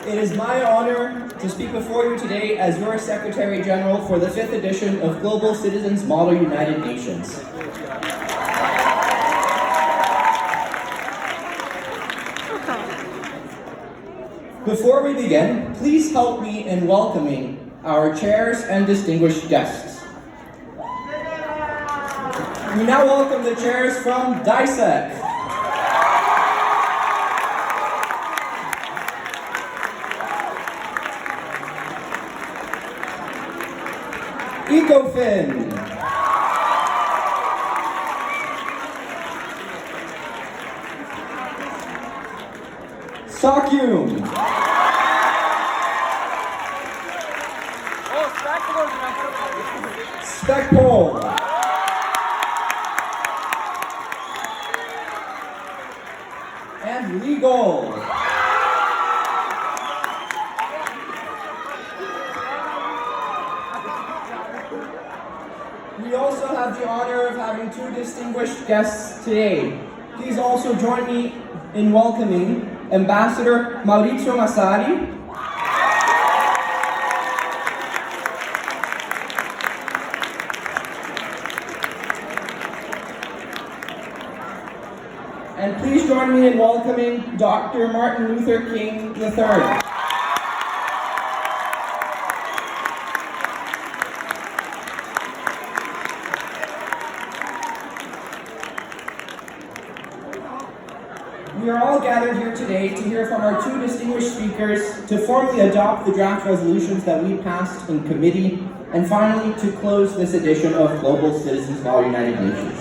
It is my honor to speak before you today as your Secretary General for the 5th edition of Global Citizens Model United Nations. Before we begin, please help me in welcoming our chairs and distinguished guests. We now welcome the chairs from DISEC. ECOFIN. SOCUM. SPECPOL. And Legal. We also have the honor of having two distinguished guests today. Please also join me in welcoming Ambassador Maurizio Massari, and please join me in welcoming Dr. Martin Luther King III. We are all gathered here today to hear from our two distinguished speakers, to formally adopt the draft resolutions that we passed in committee, and finally to close this edition of Global Citizens Model United Nations.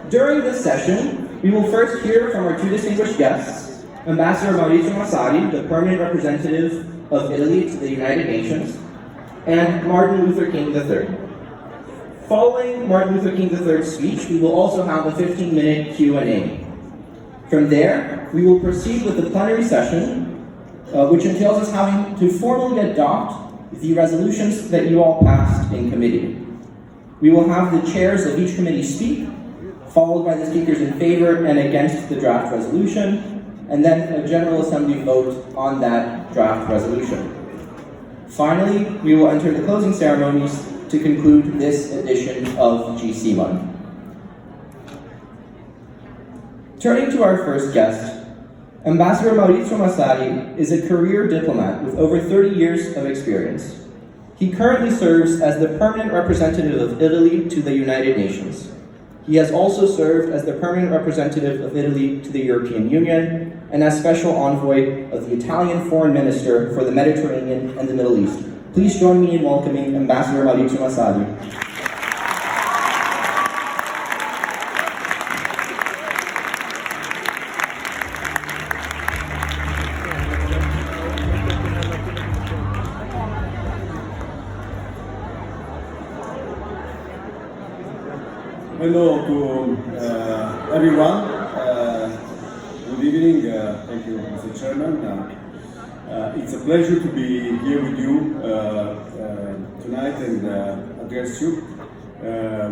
During this session, we will first hear from our two distinguished guests, Ambassador Maurizio Massari, the permanent representative of Italy to the United Nations, and Martin Luther King III. Following Martin Luther King III's speech, we will also have a 15-minute Q&A. From there, we will proceed with the plenary session, which entails us having to formally adopt the resolutions that you all passed in committee. We will have the chairs of each committee speak, followed by the speakers in favor and against the draft resolution, and then a General Assembly vote on that draft resolution. Finally, we will enter the closing ceremonies to conclude this edition of GC MUNER. Turning to our first guest, Ambassador Maurizio Massari is a career diplomat with over 30 years of experience. He currently serves as the permanent representative of Italy to the United Nations. He has also served as the permanent representative of Italy to the European Union and as special envoy of the Italian Foreign Minister for the Mediterranean and the Middle East. Please join me in welcoming Ambassador Maurizio Massari. Hello to everyone. Good evening. Thank you, Mr. Chairman. It's a pleasure to be here with you tonight and address you.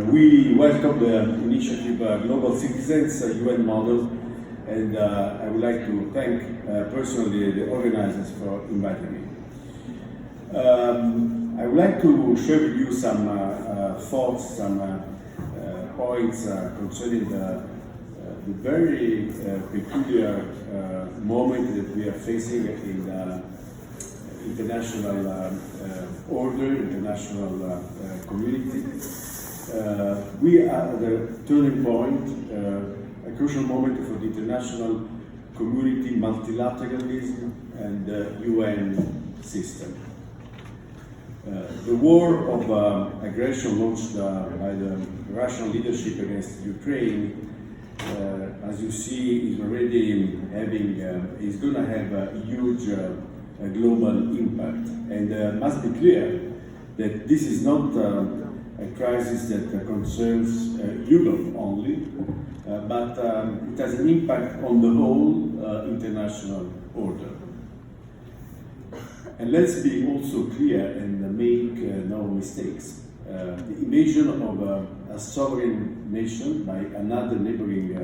We welcome the initiative Global Citizens UN Model, and I would like to thank personally the organizers for inviting me. I would like to share with you some thoughts, some points concerning the very peculiar moment that we are facing in the international order, international community. We are at a turning point, a crucial moment for the international community, multilateralism, and the UN system. The war of aggression launched by the Russian leadership against Ukraine, as you see, is already having, is going to have a huge global impact. And must be clear that this is not a crisis that concerns Europe only, but it has an impact on the whole international order. And let's be also clear and make no mistakes. The invasion of a sovereign nation by another neighboring